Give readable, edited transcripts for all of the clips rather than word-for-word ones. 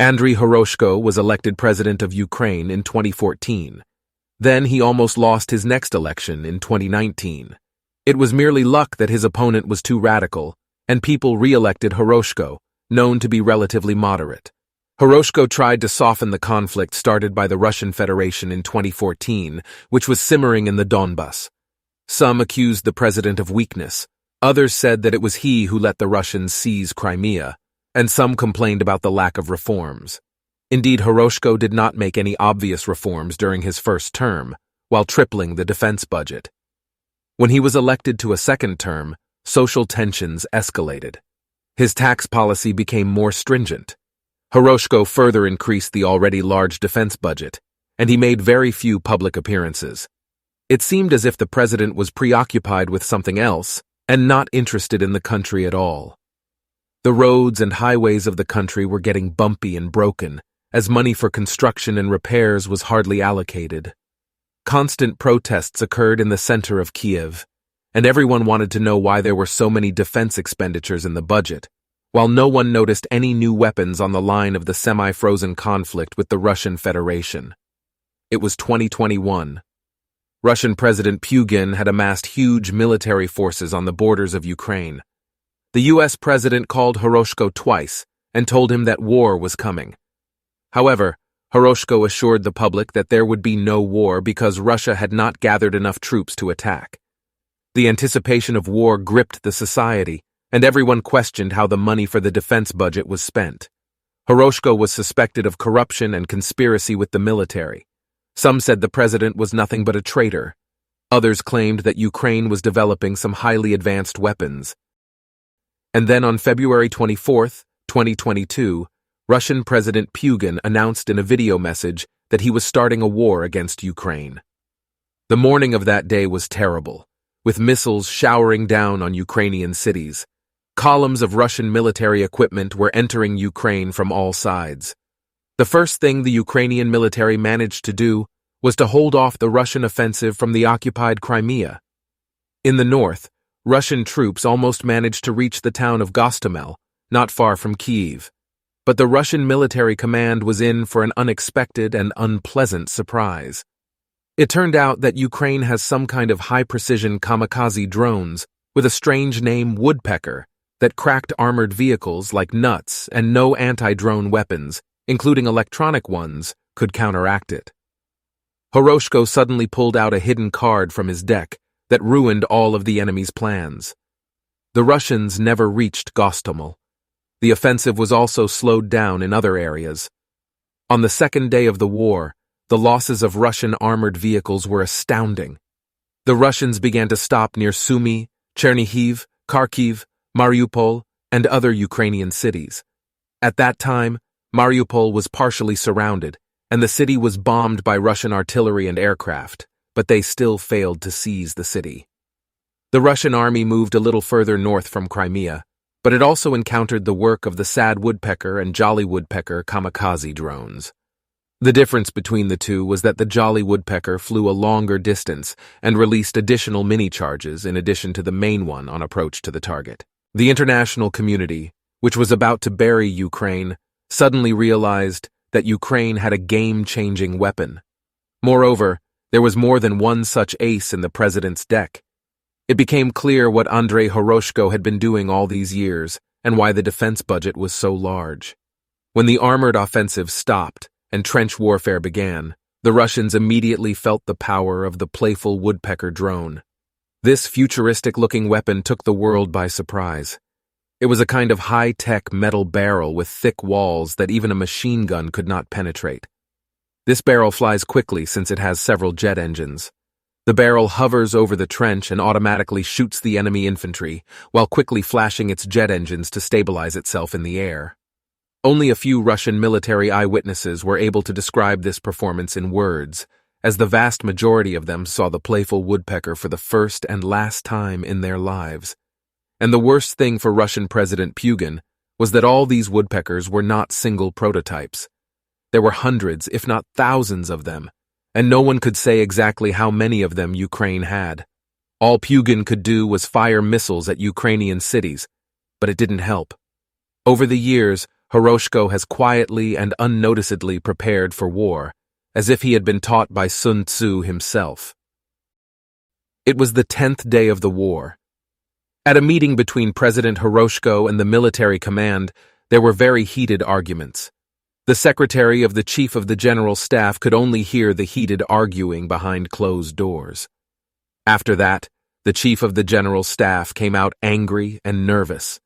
Andriy Horoshko was elected president of Ukraine in 2014. Then he almost lost his next election in 2019. It was merely luck that his opponent was too radical, and people re-elected Horoshko, known to be relatively moderate. Horoshko tried to soften the conflict started by the Russian Federation in 2014, which was simmering in the Donbas. Some accused the president of weakness, others said that it was he who let the Russians seize Crimea, and some complained about the lack of reforms. Indeed, Horoshko did not make any obvious reforms during his first term, while tripling the defense budget. When he was elected to a second term, social tensions escalated. His tax policy became more stringent. Horoshko further increased the already large defense budget, and he made very few public appearances. It seemed as if the president was preoccupied with something else and not interested in the country at all. The roads and highways of the country were getting bumpy and broken, as money for construction and repairs was hardly allocated. Constant protests occurred in the center of Kiev, and everyone wanted to know why there were so many defense expenditures in the budget, while no one noticed any new weapons on the line of the semi-frozen conflict with the Russian Federation. It was 2021. Russian President Putin had amassed huge military forces on the borders of Ukraine. The U.S. president called Horoshko twice and told him that war was coming. However, Horoshko assured the public that there would be no war because Russia had not gathered enough troops to attack. The anticipation of war gripped the society, and everyone questioned how the money for the defense budget was spent. Horoshko was suspected of corruption and conspiracy with the military. Some said the president was nothing but a traitor. Others claimed that Ukraine was developing some highly advanced weapons. And then on February 24, 2022, Russian President Putin announced in a video message that he was starting a war against Ukraine. The morning of that day was terrible, with missiles showering down on Ukrainian cities. Columns of Russian military equipment were entering Ukraine from all sides. The first thing the Ukrainian military managed to do was to hold off the Russian offensive from the occupied Crimea. In the north, Russian troops almost managed to reach the town of Gostomel, not far from Kyiv. But the Russian military command was in for an unexpected and unpleasant surprise. It turned out that Ukraine has some kind of high-precision kamikaze drones with a strange name Woodpecker that cracked armored vehicles like nuts, and no anti-drone weapons, including electronic ones, could counteract it. Horoshko suddenly pulled out a hidden card from his deck that ruined all of the enemy's plans. The Russians never reached Gostomel. The offensive was also slowed down in other areas. On the second day of the war, the losses of Russian armored vehicles were astounding. The Russians began to stop near Sumy, Chernihiv, Kharkiv, Mariupol, and other Ukrainian cities. At that time, Mariupol was partially surrounded, and the city was bombed by Russian artillery and aircraft, but they still failed to seize the city. The Russian army moved a little further north from Crimea, but it also encountered the work of the Sad Woodpecker and Jolly Woodpecker kamikaze drones. The difference between the two was that the Jolly Woodpecker flew a longer distance and released additional mini-charges in addition to the main one on approach to the target. The international community, which was about to bury Ukraine, suddenly realized that Ukraine had a game-changing weapon. Moreover, there was more than one such ace in the president's deck. It became clear what Andriy Horoshko had been doing all these years and why the defense budget was so large. When the armored offensive stopped and trench warfare began, the Russians immediately felt the power of the playful woodpecker drone. This futuristic-looking weapon took the world by surprise. It was a kind of high-tech metal barrel with thick walls that even a machine gun could not penetrate. This barrel flies quickly since it has several jet engines. The barrel hovers over the trench and automatically shoots the enemy infantry, while quickly flashing its jet engines to stabilize itself in the air. Only a few Russian military eyewitnesses were able to describe this performance in words, as the vast majority of them saw the playful woodpecker for the first and last time in their lives. And the worst thing for Russian President Putin was that all these woodpeckers were not single prototypes. There were hundreds, if not thousands of them, and no one could say exactly how many of them Ukraine had. All Putin could do was fire missiles at Ukrainian cities, but it didn't help. Over the years, Hiroshiko has quietly and unnoticeably prepared for war, as if he had been taught by Sun Tzu himself. It was the 10th day of the war. At a meeting between President Hiroshiko and the military command, there were very heated arguments. The secretary of the chief of the general staff could only hear the heated arguing behind closed doors. After that, the chief of the general staff came out angry and nervous.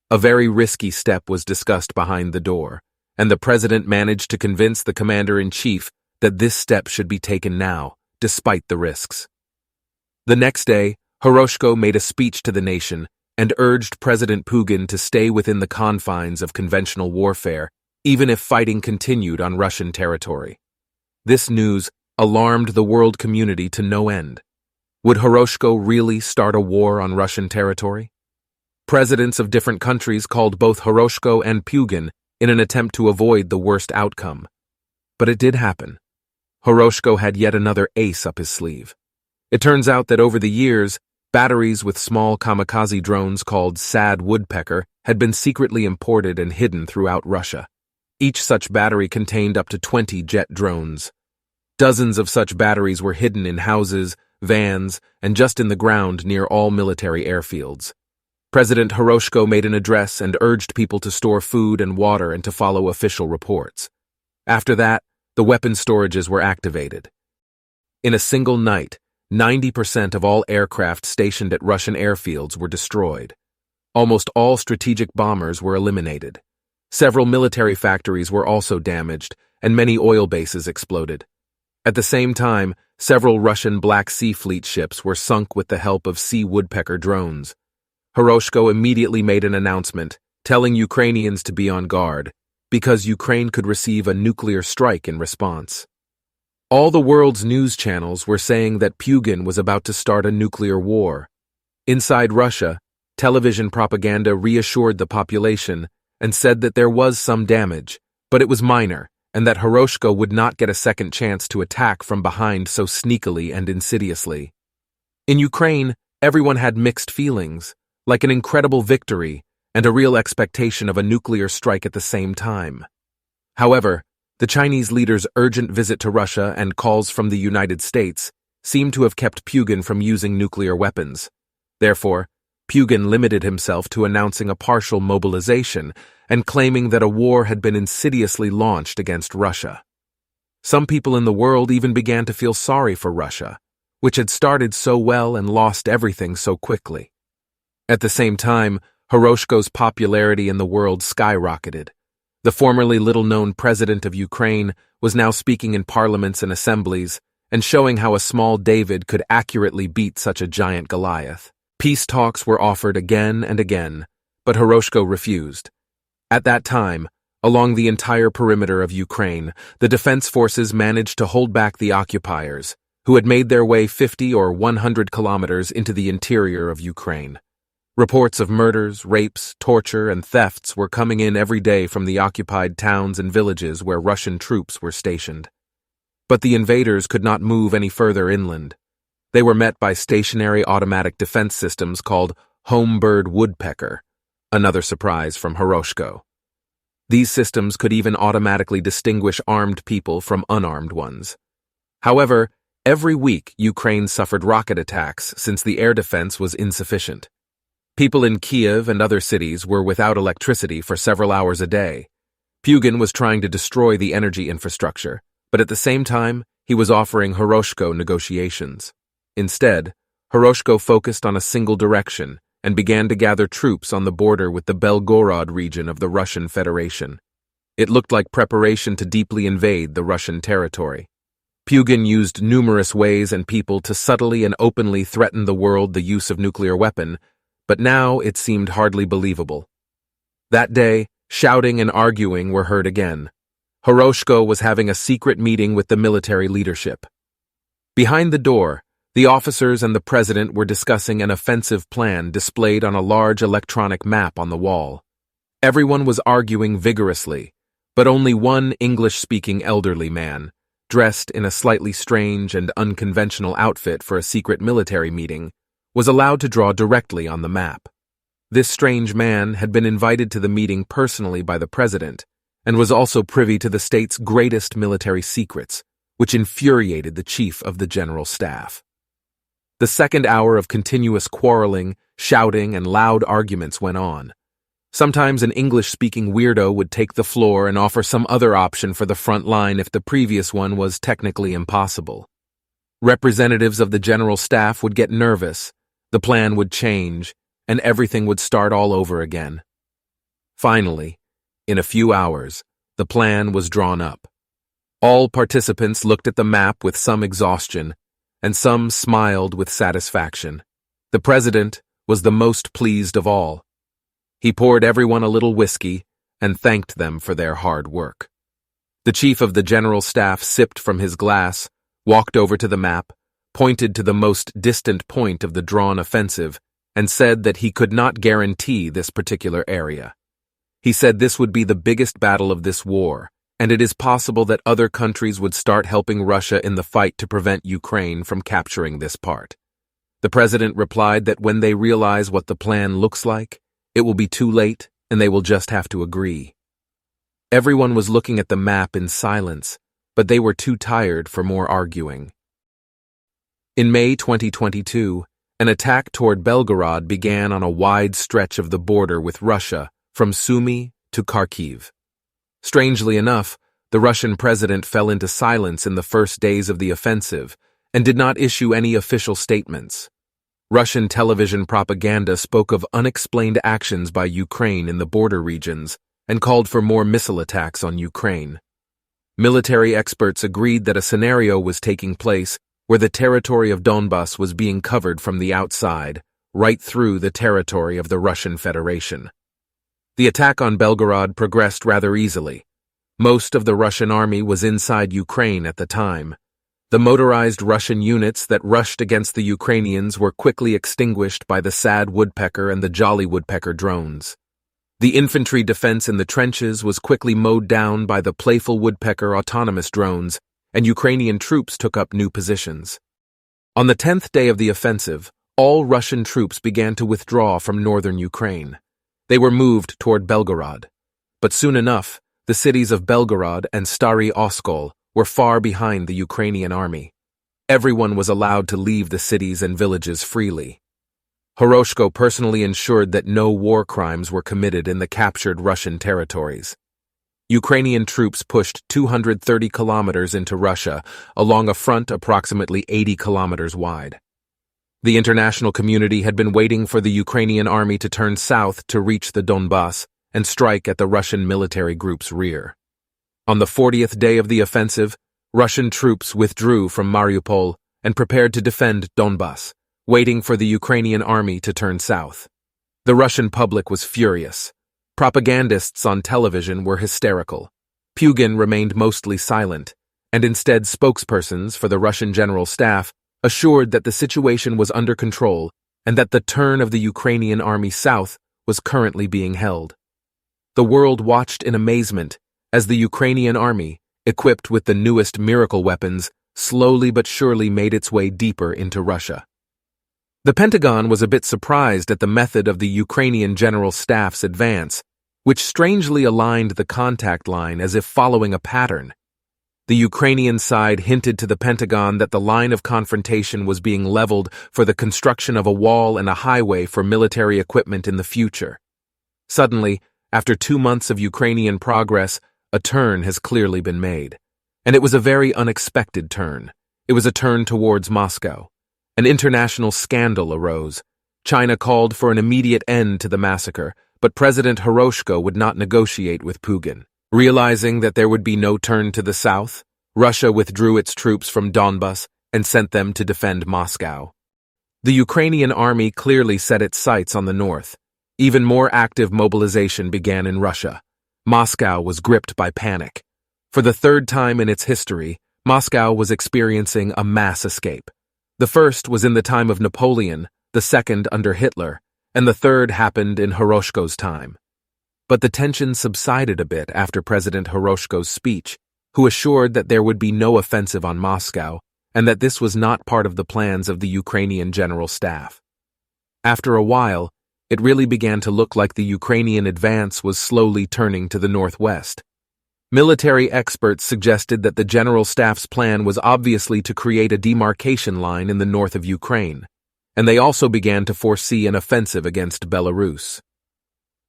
A very risky step was discussed behind the door, and the president managed to convince the commander-in-chief that this step should be taken now, despite the risks. The next day, Hiroshiko made a speech to the nation and urged President Putin to stay within the confines of conventional warfare, even if fighting continued on Russian territory. This news alarmed the world community to no end. Would Hiroshiko really start a war on Russian territory? Presidents of different countries called both Hiroshiko and Putin in an attempt to avoid the worst outcome. But it did happen. Hiroshiko had yet another ace up his sleeve. It turns out that over the years, batteries with small kamikaze drones called Sad Woodpecker had been secretly imported and hidden throughout Russia. Each such battery contained up to 20 jet drones. Dozens of such batteries were hidden in houses, vans, and just in the ground near all military airfields. President Hiroshiko made an address and urged people to store food and water and to follow official reports. After that, the weapon storages were activated. In a single night, 90% of all aircraft stationed at Russian airfields were destroyed. Almost all strategic bombers were eliminated. Several military factories were also damaged, and many oil bases exploded. At the same time, several Russian Black Sea Fleet ships were sunk with the help of Sea Woodpecker drones. Hiroshiko immediately made an announcement, telling Ukrainians to be on guard, because Ukraine could receive a nuclear strike in response. All the world's news channels were saying that Putin was about to start a nuclear war. Inside Russia, television propaganda reassured the population and said that there was some damage, but it was minor, and that Hiroshiko would not get a second chance to attack from behind so sneakily and insidiously. In Ukraine, everyone had mixed feelings, like an incredible victory and a real expectation of a nuclear strike at the same time. However, the Chinese leader's urgent visit to Russia and calls from the United States seemed to have kept Putin from using nuclear weapons. Therefore, Putin limited himself to announcing a partial mobilization and claiming that a war had been insidiously launched against Russia. Some people in the world even began to feel sorry for Russia, which had started so well and lost everything so quickly. At the same time, Hiroshiko's popularity in the world skyrocketed. The formerly little-known president of Ukraine was now speaking in parliaments and assemblies and showing how a small David could accurately beat such a giant Goliath. Peace talks were offered again and again, but Hiroshiko refused. At that time, along the entire perimeter of Ukraine, the defense forces managed to hold back the occupiers, who had made their way 50 or 100 kilometers into the interior of Ukraine. Reports of murders, rapes, torture, and thefts were coming in every day from the occupied towns and villages where Russian troops were stationed. But the invaders could not move any further inland. They were met by stationary automatic defense systems called Homebird Woodpecker, another surprise from Hiroshiko. These systems could even automatically distinguish armed people from unarmed ones. However, every week Ukraine suffered rocket attacks since the air defense was insufficient. People in Kiev and other cities were without electricity for several hours a day. Putin was trying to destroy the energy infrastructure, but at the same time, he was offering Hiroshiko negotiations. Instead, Hiroshiko focused on a single direction and began to gather troops on the border with the Belgorod region of the Russian Federation. It looked like preparation to deeply invade the Russian territory. Putin used numerous ways and people to subtly and openly threaten the world the use of nuclear weapon, but now it seemed hardly believable. That day, shouting and arguing were heard again. Hiroshiko was having a secret meeting with the military leadership. Behind the door, the officers and the president were discussing an offensive plan displayed on a large electronic map on the wall. Everyone was arguing vigorously, but only one English-speaking elderly man, dressed in a slightly strange and unconventional outfit for a secret military meeting, was allowed to draw directly on the map. This strange man had been invited to the meeting personally by the president and was also privy to the state's greatest military secrets, which infuriated the chief of the general staff. The second hour of continuous quarreling, shouting, and loud arguments went on. Sometimes an English-speaking weirdo would take the floor and offer some other option for the front line if the previous one was technically impossible. Representatives of the general staff would get nervous, the plan would change, and everything would start all over again. Finally, in a few hours, the plan was drawn up. All participants looked at the map with some exhaustion, and some smiled with satisfaction. The president was the most pleased of all. He poured everyone a little whiskey and thanked them for their hard work. The chief of the general staff sipped from his glass, walked over to the map, pointed to the most distant point of the drawn offensive, and said that he could not guarantee this particular area. He said this would be the biggest battle of this war, and it is possible that other countries would start helping Russia in the fight to prevent Ukraine from capturing this part. The president replied that when they realize what the plan looks like, it will be too late and they will just have to agree. Everyone was looking at the map in silence, but they were too tired for more arguing. In May 2022, an attack toward Belgorod began on a wide stretch of the border with Russia, from Sumy to Kharkiv. Strangely enough, the Russian president fell into silence in the first days of the offensive and did not issue any official statements. Russian television propaganda spoke of unexplained actions by Ukraine in the border regions and called for more missile attacks on Ukraine. Military experts agreed that a scenario was taking place where the territory of Donbas was being covered from the outside, right through the territory of the Russian Federation. The attack on Belgorod progressed rather easily. Most of the Russian army was inside Ukraine at the time. The motorized Russian units that rushed against the Ukrainians were quickly extinguished by the Sad Woodpecker and the Jolly Woodpecker drones. The infantry defense in the trenches was quickly mowed down by the Playful Woodpecker autonomous drones, and Ukrainian troops took up new positions. On the 10th day of the offensive, all Russian troops began to withdraw from northern Ukraine. They were moved toward Belgorod. But soon enough, the cities of Belgorod and Stary Oskol were far behind the Ukrainian army. Everyone was allowed to leave the cities and villages freely. Horoshko personally ensured that no war crimes were committed in the captured Russian territories. Ukrainian troops pushed 230 kilometers into Russia along a front approximately 80 kilometers wide. The international community had been waiting for the Ukrainian army to turn south to reach the Donbas and strike at the Russian military group's rear. On the 40th day of the offensive, Russian troops withdrew from Mariupol and prepared to defend Donbas, waiting for the Ukrainian army to turn south. The Russian public was furious. Propagandists on television were hysterical. Pugin remained mostly silent, and instead spokespersons for the Russian general staff assured that the situation was under control and that the turn of the Ukrainian army south was currently being held. The world watched in amazement as the Ukrainian army, equipped with the newest miracle weapons, slowly but surely made its way deeper into Russia. The Pentagon was a bit surprised at the method of the Ukrainian General Staff's advance, which strangely aligned the contact line as if following a pattern. The Ukrainian side hinted to the Pentagon that the line of confrontation was being leveled for the construction of a wall and a highway for military equipment in the future. Suddenly, after 2 months of Ukrainian progress, a turn has clearly been made. And it was a very unexpected turn. It was a turn towards Moscow. An international scandal arose. China called for an immediate end to the massacre, but President Horoshko would not negotiate with Pugin. Realizing that there would be no turn to the south, Russia withdrew its troops from Donbas and sent them to defend Moscow. The Ukrainian army clearly set its sights on the north. Even more active mobilization began in Russia. Moscow was gripped by panic. For the third time in its history, Moscow was experiencing a mass escape. The first was in the time of Napoleon, the second under Hitler, and the third happened in Horoshko's time. But the tension subsided a bit after President Horoshko's speech, who assured that there would be no offensive on Moscow and that this was not part of the plans of the Ukrainian General Staff. After a while, it really began to look like the Ukrainian advance was slowly turning to the northwest. Military experts suggested that the General Staff's plan was obviously to create a demarcation line in the north of Ukraine, and they also began to foresee an offensive against Belarus.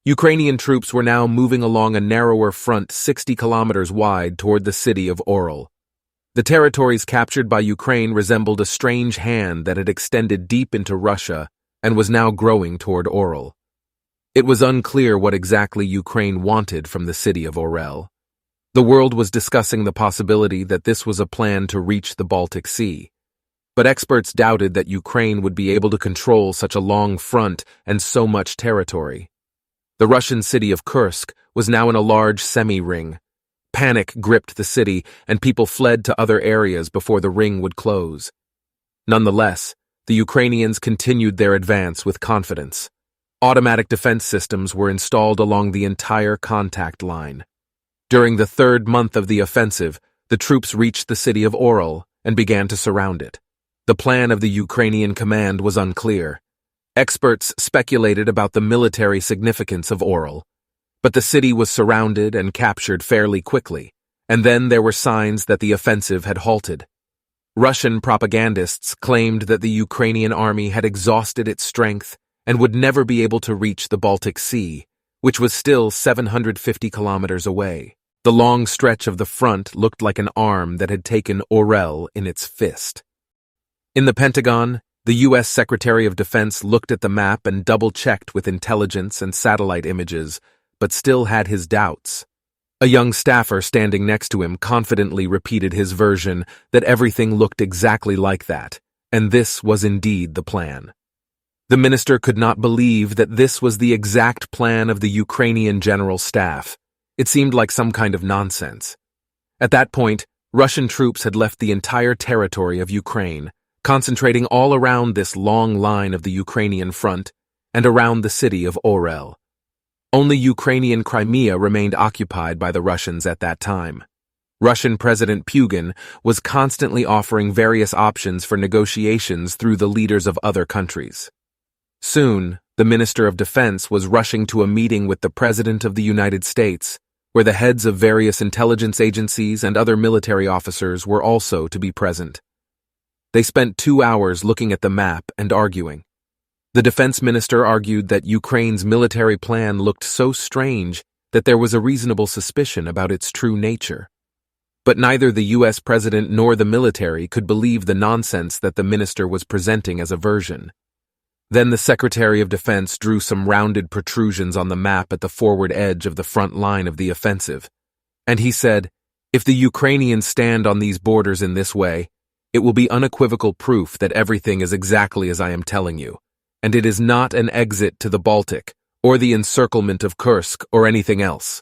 Ukrainian troops were now moving along a narrower front 60 kilometers wide toward the city of Oryol. The territories captured by Ukraine resembled a strange hand that had extended deep into Russia and was now growing toward Oryol. It was unclear what exactly Ukraine wanted from the city of Oryol. The world was discussing the possibility that this was a plan to reach the Baltic Sea, but experts doubted that Ukraine would be able to control such a long front and so much territory. The Russian city of Kursk was now in a large semi-ring. Panic gripped the city, and people fled to other areas before the ring would close. Nonetheless, the Ukrainians continued their advance with confidence. Automatic defense systems were installed along the entire contact line. During the third month of the offensive, the troops reached the city of Oryol and began to surround it. The plan of the Ukrainian command was unclear. Experts speculated about the military significance of Oryol, but the city was surrounded and captured fairly quickly, and then there were signs that the offensive had halted. Russian propagandists claimed that the Ukrainian army had exhausted its strength and would never be able to reach the Baltic Sea, which was still 750 kilometers away. The long stretch of the front looked like an arm that had taken Oryol in its fist. In the Pentagon, the U.S. Secretary of Defense looked at the map and double-checked with intelligence and satellite images, but still had his doubts. A young staffer standing next to him confidently repeated his version that everything looked exactly like that, and this was indeed the plan. The minister could not believe that this was the exact plan of the Ukrainian General Staff. It seemed like some kind of nonsense. At that point, Russian troops had left the entire territory of Ukraine, concentrating all around this long line of the Ukrainian front and around the city of Oryol. Only Ukrainian Crimea remained occupied by the Russians at that time. Russian President Putin was constantly offering various options for negotiations through the leaders of other countries. Soon, the Minister of Defense was rushing to a meeting with the President of the United States, where the heads of various intelligence agencies and other military officers were also to be present. They spent 2 hours looking at the map and arguing. The defense minister argued that Ukraine's military plan looked so strange that there was a reasonable suspicion about its true nature. But neither the U.S. president nor the military could believe the nonsense that the minister was presenting as a version. Then the Secretary of Defense drew some rounded protrusions on the map at the forward edge of the front line of the offensive, and he said, "If the Ukrainians stand on these borders in this way, it will be unequivocal proof that everything is exactly as I am telling you, and it is not an exit to the Baltic, or the encirclement of Kursk, or anything else."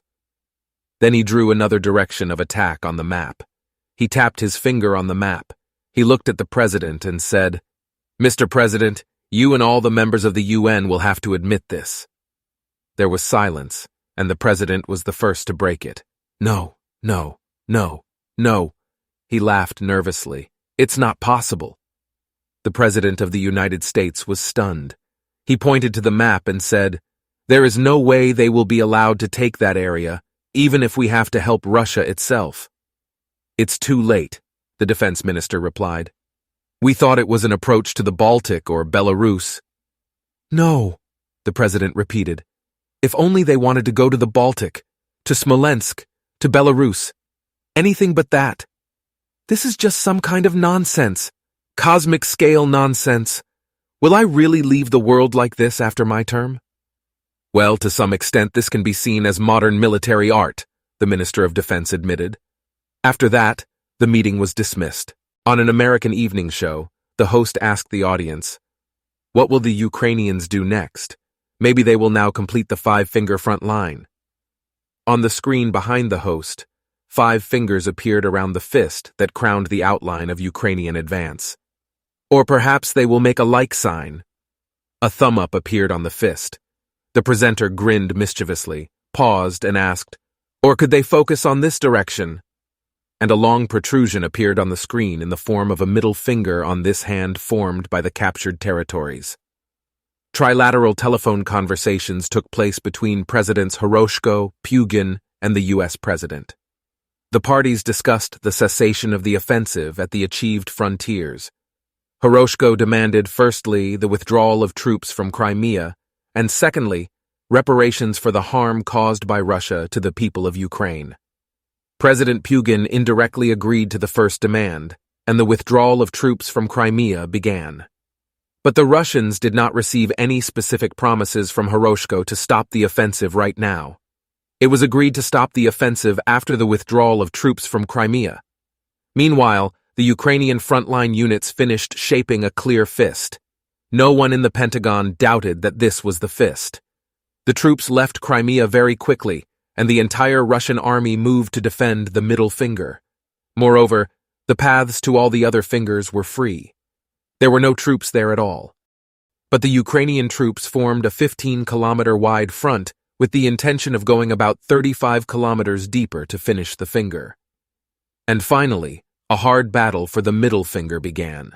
Then he drew another direction of attack on the map. He tapped his finger on the map. He looked at the president and said, "Mr. President, you and all the members of the UN will have to admit this." There was silence, and the president was the first to break it. "No, no, no, no." He laughed nervously. "It's not possible." The President of the United States was stunned. He pointed to the map and said, "There is no way they will be allowed to take that area, even if we have to help Russia itself." "It's too late," the defense minister replied. "We thought it was an approach to the Baltic or Belarus." "No," the president repeated. "If only they wanted to go to the Baltic, to Smolensk, to Belarus. Anything but that. This is just some kind of nonsense. Cosmic scale nonsense. Will I really leave the world like this after my term?" "Well, to some extent this can be seen as modern military art," the Minister of Defense admitted. After that, the meeting was dismissed. On an American evening show, the host asked the audience, "What will the Ukrainians do next? Maybe they will now complete the 5-finger front line." On the screen behind the host, 5 fingers appeared around the fist that crowned the outline of Ukrainian advance. "Or perhaps they will make a like sign." A thumb up appeared on the fist. The presenter grinned mischievously, paused, and asked, "Or could they focus on this direction?" And a long protrusion appeared on the screen in the form of a middle finger on this hand formed by the captured territories. Trilateral telephone conversations took place between Presidents Horoshko, Pugin, and the U.S. President. The parties discussed the cessation of the offensive at the achieved frontiers. Horoshko demanded, firstly, the withdrawal of troops from Crimea, and secondly, reparations for the harm caused by Russia to the people of Ukraine. President Pugin indirectly agreed to the first demand, and the withdrawal of troops from Crimea began. But the Russians did not receive any specific promises from Horoshko to stop the offensive right now. It was agreed to stop the offensive after the withdrawal of troops from Crimea. Meanwhile, the Ukrainian frontline units finished shaping a clear fist. No one in the Pentagon doubted that this was the fist. The troops left Crimea very quickly, and the entire Russian army moved to defend the middle finger. Moreover, the paths to all the other fingers were free. There were no troops there at all. But the Ukrainian troops formed a 15-kilometer-wide front with the intention of going about 35 kilometers deeper to finish the finger. And finally, a hard battle for the middle finger began.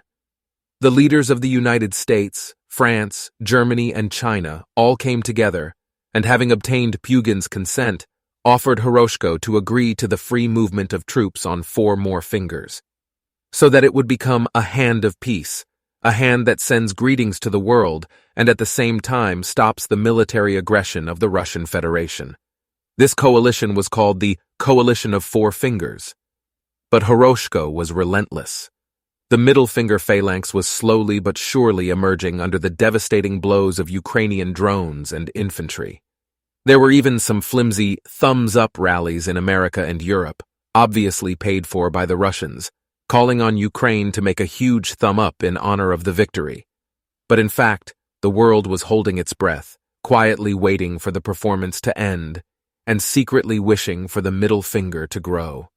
The leaders of the United States, France, Germany, and China all came together, and having obtained Pugin's consent, offered Horoshko to agree to the free movement of troops on 4 more fingers, so that it would become a hand of peace, a hand that sends greetings to the world and at the same time stops the military aggression of the Russian Federation. This coalition was called the Coalition of 4 Fingers. But Horoshko was relentless. The middle finger phalanx was slowly but surely emerging under the devastating blows of Ukrainian drones and infantry. There were even some flimsy thumbs-up rallies in America and Europe, obviously paid for by the Russians, calling on Ukraine to make a huge thumb up in honor of the victory. But in fact, the world was holding its breath, quietly waiting for the performance to end, and secretly wishing for the middle finger to grow.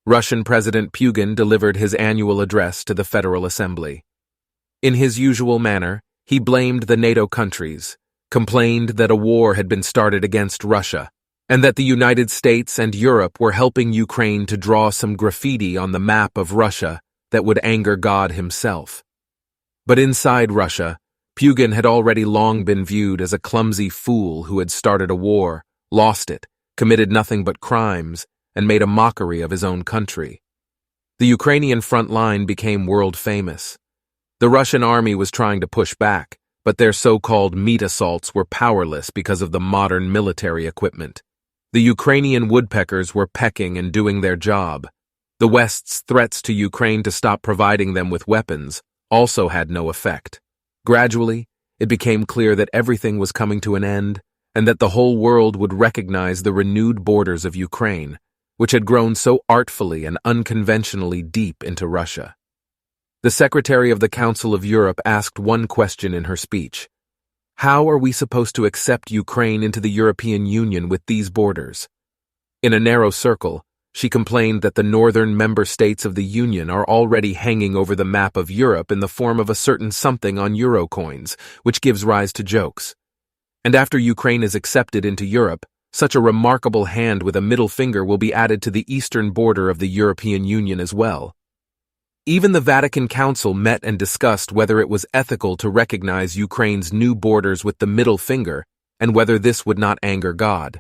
Russian President Pugin delivered his annual address to the Federal Assembly. In his usual manner, he blamed the NATO countries, complained that a war had been started against Russia, and that the United States and Europe were helping Ukraine to draw some graffiti on the map of Russia that would anger God himself. But inside Russia, Pugin had already long been viewed as a clumsy fool who had started a war, lost it, committed nothing but crimes, and made a mockery of his own country. The Ukrainian front line became world famous. The Russian army was trying to push back, but their so-called meat assaults were powerless because of the modern military equipment. The Ukrainian woodpeckers were pecking and doing their job. The West's threats to Ukraine to stop providing them with weapons also had no effect. Gradually, it became clear that everything was coming to an end and that the whole world would recognize the renewed borders of Ukraine, which had grown so artfully and unconventionally deep into Russia. The Secretary of the Council of Europe asked one question in her speech: how are we supposed to accept Ukraine into the European Union with these borders? In a narrow circle, she complained that the northern member states of the Union are already hanging over the map of Europe in the form of a certain something on euro coins, which gives rise to jokes. And after Ukraine is accepted into Europe, such a remarkable hand with a middle finger will be added to the eastern border of the European Union as well. Even the Vatican Council met and discussed whether it was ethical to recognize Ukraine's new borders with the middle finger and whether this would not anger God.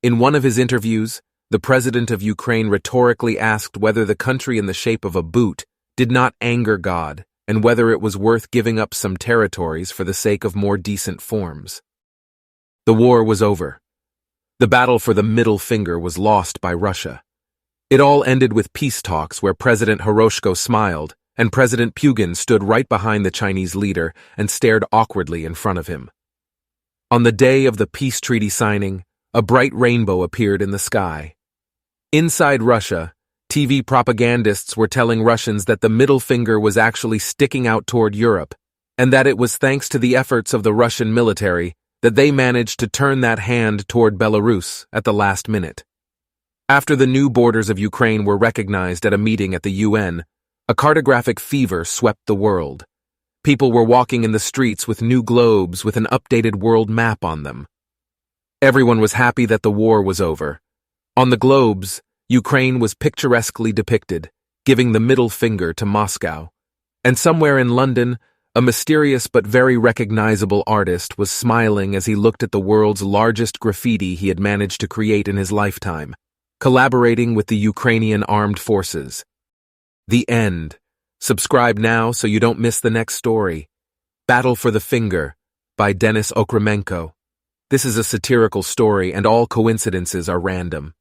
In one of his interviews, the president of Ukraine rhetorically asked whether the country in the shape of a boot did not anger God and whether it was worth giving up some territories for the sake of more decent forms. The war was over. The battle for the middle finger was lost by Russia. It all ended with peace talks where President Horoshko smiled and President Pugin stood right behind the Chinese leader and stared awkwardly in front of him. On the day of the peace treaty signing, a bright rainbow appeared in the sky. Inside Russia, TV propagandists were telling Russians that the middle finger was actually sticking out toward Europe, and that it was thanks to the efforts of the Russian military that they managed to turn that hand toward Belarus at the last minute. After the new borders of Ukraine were recognized at a meeting at the UN, a cartographic fever swept the world. People were walking in the streets with new globes with an updated world map on them. Everyone was happy that the war was over. On the globes, Ukraine was picturesquely depicted, giving the middle finger to Moscow. And somewhere in London, A mysterious but very recognizable artist was smiling as he looked at the world's largest graffiti he had managed to create in his lifetime, collaborating with the Ukrainian armed forces. The end. Subscribe now so you don't miss the next story. Battle for the Finger by Denis Okremenko. This is a satirical story and all coincidences are random.